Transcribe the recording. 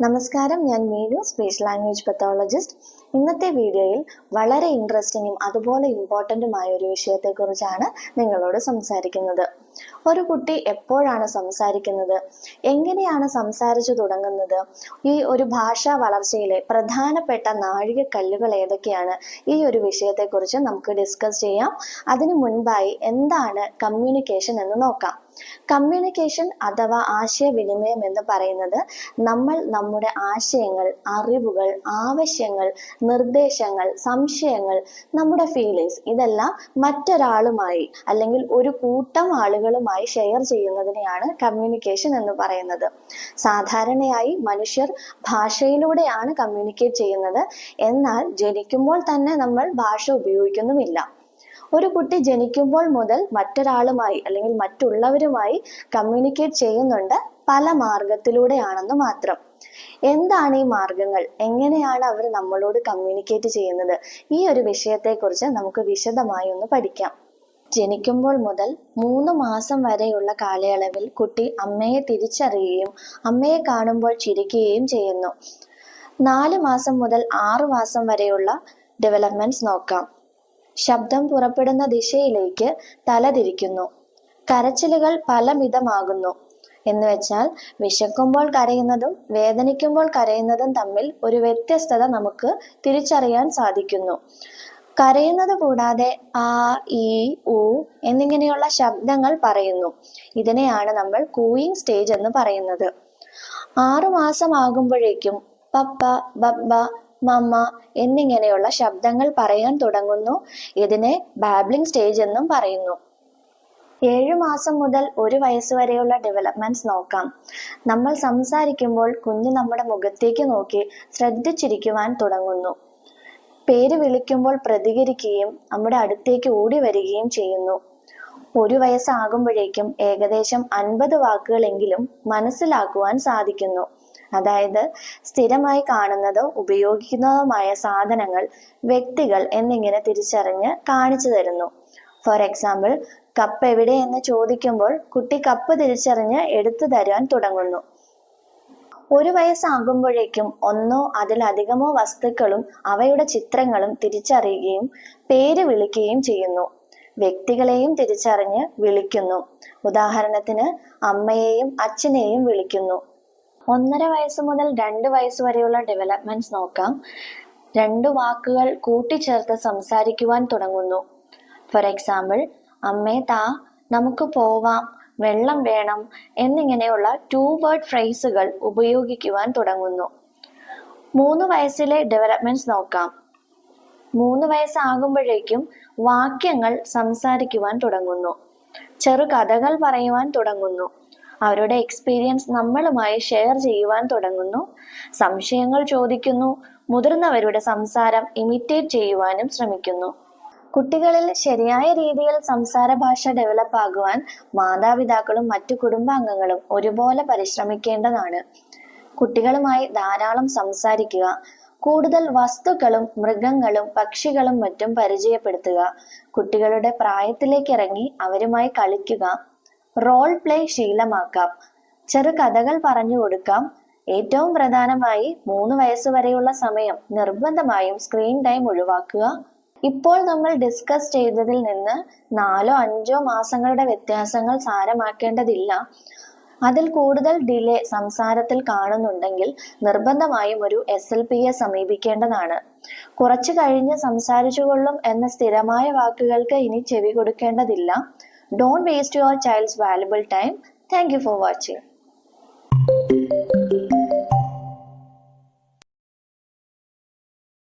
നമസ്കാരം, ഞാൻ Meenu, speech language pathologist. ഇന്നത്തെ വീഡിയോയിൽ വളരെ ഇൻട്രസ്റ്റിംഗും അതുപോലെ ഇമ്പോർട്ടൻറ്റുമായ ഒരു വിഷയത്തെക്കുറിച്ചാണ് നിങ്ങളോട് സംസാരിക്കുന്നത്. ഒരു കുട്ടി എപ്പോഴാണ് സംസാരിക്കുന്നത്, എങ്ങനെയാണ് സംസാരിച്ചു തുടങ്ങുന്നത്, ഈ ഒരു ഭാഷാ വളർച്ചയിലെ പ്രധാനപ്പെട്ട നാഴികക്കല്ലുകൾ ഏതൊക്കെയാണ്, ഈ ഒരു വിഷയത്തെക്കുറിച്ച് നമുക്ക് ഡിസ്കസ് ചെയ്യാം. അതിനു മുൻപായി എന്താണ് കമ്മ്യൂണിക്കേഷൻ എന്ന് നോക്കാം. കമ്മ്യൂണിക്കേഷൻ അഥവാ ആശയവിനിമയം എന്ന് പറയുന്നത് നമ്മൾ നമ്മുടെ ആശയങ്ങൾ, അറിവുകൾ, ആവശ്യങ്ങൾ, നിർദ്ദേശങ്ങൾ, സംശയങ്ങൾ, നമ്മുടെ ഫീലിങ്സ് ഇതെല്ലാം മറ്റൊരാളുമായി അല്ലെങ്കിൽ ഒരു കൂട്ടം ആളുകളുമായി ഷെയർ ചെയ്യുന്നതിനെയാണ് കമ്മ്യൂണിക്കേഷൻ എന്ന് പറയുന്നത്. സാധാരണയായി മനുഷ്യർ ഭാഷയിലൂടെയാണ് കമ്മ്യൂണിക്കേറ്റ് ചെയ്യുന്നത്. എന്നാൽ ജനിക്കുമ്പോൾ തന്നെ നമ്മൾ ഭാഷ ഉപയോഗിക്കുന്നുമില്ല. ഒരു കുട്ടി ജനിക്കുമ്പോൾ മുതൽ മറ്റൊരാളുമായി അല്ലെങ്കിൽ മറ്റുള്ളവരുമായി കമ്മ്യൂണിക്കേറ്റ് ചെയ്യുന്നുണ്ട്, പല മാർഗത്തിലൂടെയാണെന്ന് മാത്രം. എന്താണ് ഈ മാർഗങ്ങൾ, എങ്ങനെയാണ് അവർ നമ്മളോട് കമ്മ്യൂണിക്കേറ്റ് ചെയ്യുന്നത്, ഈ ഒരു വിഷയത്തെക്കുറിച്ച് നമുക്ക് വിശദമായി ഒന്ന് പഠിക്കാം. ജനിക്കുമ്പോൾ മുതൽ 3 മാസം വരെയുള്ള കാലയളവിൽ കുട്ടി അമ്മയെ തിരിച്ചറിയുകയും അമ്മയെ കാണുമ്പോൾ ചിരിക്കുകയും ചെയ്യുന്നു. 4 മാസം മുതൽ 6 മാസം വരെയുള്ള ഡെവലപ്മെന്റ്സ് നോക്കാം. ശബ്ദം പുറപ്പെടുന്ന ദിശയിലേക്ക് തലതിരിക്കുന്നു. കരച്ചിലുകൾ പലവിധമാകുന്നു. എന്ന് വെച്ചാൽ വിശക്കുമ്പോൾ കരയുന്നതും വേദനിക്കുമ്പോൾ കരയുന്നതും തമ്മിൽ ഒരു വ്യത്യസ്തത നമുക്ക് തിരിച്ചറിയാൻ സാധിക്കുന്നു. കരയുന്നത് കൂടാതെ ആ, ഈ, ഉ എന്നിങ്ങനെയുള്ള ശബ്ദങ്ങൾ പറയുന്നു. ഇതിനെയാണ് നമ്മൾ കൂയിങ് സ്റ്റേജ് എന്ന് പറയുന്നത്. 6 മാസം ആകുമ്പോഴേക്കും പപ്പ, ബബ്ബ, മമ്മ എന്നിങ്ങനെയുള്ള ശബ്ദങ്ങൾ പറയാൻ തുടങ്ങുന്നു. ഇതിനെ ബാബ്ലിംഗ് സ്റ്റേജ് എന്നും പറയുന്നു. 7 മാസം മുതൽ 1 വയസ്സ് വരെയുള്ള ഡെവലപ്മെന്റ്സ് നോക്കാം. നമ്മൾ സംസാരിക്കുമ്പോൾ കുഞ്ഞ് നമ്മുടെ മുഖത്തേക്ക് നോക്കി ശ്രദ്ധിച്ചിരിക്കുവാൻ തുടങ്ങുന്നു. പേര് വിളിക്കുമ്പോൾ പ്രതികരിക്കുകയും നമ്മുടെ അടുത്തേക്ക് ഓടി വരികയും ചെയ്യുന്നു. 1 വയസ്സാകുമ്പോഴേക്കും ഏകദേശം 50 വാക്കുകളെങ്കിലും മനസ്സിലാക്കുവാൻ സാധിക്കുന്നു. അതായത് സ്ഥിരമായി കാണുന്നതോ ഉപയോഗിക്കുന്നതുമായ സാധനങ്ങൾ, വ്യക്തികൾ എന്നിങ്ങനെ തിരിച്ചറിഞ്ഞ് കാണിച്ചു തരുന്നു. ഫോർ എക്സാമ്പിൾ, കപ്പ് എവിടെ എന്ന് ചോദിക്കുമ്പോൾ കുട്ടി കപ്പ് തിരിച്ചറിഞ്ഞ് എടുത്തു തരാൻ തുടങ്ങുന്നു. 1 വയസ്സാകുമ്പോഴേക്കും ഒന്നോ അതിലധികമോ വസ്തുക്കളും അവയുടെ ചിത്രങ്ങളും തിരിച്ചറിയുകയും പേര് വിളിക്കുകയും ചെയ്യുന്നു. വ്യക്തികളെയും തിരിച്ചറിഞ്ഞ് വിളിക്കുന്നു. ഉദാഹരണത്തിന് അമ്മയെയും അച്ഛനെയും വിളിക്കുന്നു. 1.5 വയസ്സ് മുതൽ 2 വയസ്സ് വരെയുള്ള ഡെവലപ്മെന്റ്സ് നോക്കാം. 2 വാക്കുകൾ കൂട്ടിച്ചേർത്ത് സംസാരിക്കുവാൻ തുടങ്ങുന്നു. ഫോർ എക്സാമ്പിൾ, അമ്മേ താ, നമുക്ക് പോവാം, വെള്ളം വേണം എന്നിങ്ങനെയുള്ള 2 വേർഡ് ഫ്രേസുകൾ ഉപയോഗിക്കുവാൻ തുടങ്ങുന്നു. 3 വയസ്സിലെ ഡെവലപ്മെന്റ്സ് നോക്കാം. 3 വയസ്സാകുമ്പോഴേക്കും വാക്യങ്ങൾ സംസാരിക്കുവാൻ തുടങ്ങുന്നു. ചെറുകഥകൾ പറയുവാൻ തുടങ്ങുന്നു. അവരുടെ എക്സ്പീരിയൻസ് നമ്മളുമായി ഷെയർ ചെയ്യുവാൻ തുടങ്ങുന്നു. സംശയങ്ങൾ ചോദിക്കുന്നു. മുതിർന്നവരുടെ സംസാരം ഇമിറ്റേറ്റ് ചെയ്യുവാനും ശ്രമിക്കുന്നു. കുട്ടികളിൽ ശരിയായ രീതിയിൽ സംസാര ഭാഷ ഡെവലപ്പ് ആകുവാൻ മാതാപിതാക്കളും മറ്റു കുടുംബാംഗങ്ങളും ഒരുപോലെ പരിശ്രമിക്കേണ്ടതാണ്. കുട്ടികളുമായി ധാരാളം സംസാരിക്കുക. കൂടുതൽ വസ്തുക്കളും മൃഗങ്ങളും പക്ഷികളും മറ്റും പരിചയപ്പെടുത്തുക. കുട്ടികളുടെ പ്രായത്തിലേക്ക് ഇറങ്ങി അവരുമായി കളിക്കുക. Role play ശീലമാക്കാം. ചെറുകഥകൾ പറഞ്ഞു കൊടുക്കാം. ഏറ്റവും പ്രധാനമായി 3 വയസ്സ് വരെയുള്ള സമയം നിർബന്ധമായും സ്ക്രീൻ ടൈം ഒഴിവാക്കുക. ഇപ്പോൾ നമ്മൾ ഡിസ്കസ് ചെയ്തതിൽ നിന്ന് 4-5 മാസങ്ങളുടെ വ്യത്യാസങ്ങൾ സാരമാക്കേണ്ടതില്ല. അതിൽ കൂടുതൽ ഡിലേ സംസാരത്തിൽ കാണുന്നുണ്ടെങ്കിൽ നിർബന്ധമായും ഒരു SLPയെ സമീപിക്കേണ്ടതാണ്. കുറച്ചു കഴിഞ്ഞ് സംസാരിച്ചുകൊള്ളും എന്ന സ്ഥിരമായ വാക്കുകൾക്ക് ഇനി ചെവി കൊടുക്കേണ്ടതില്ല. Don't waste your child's valuable time. Thank you for watching.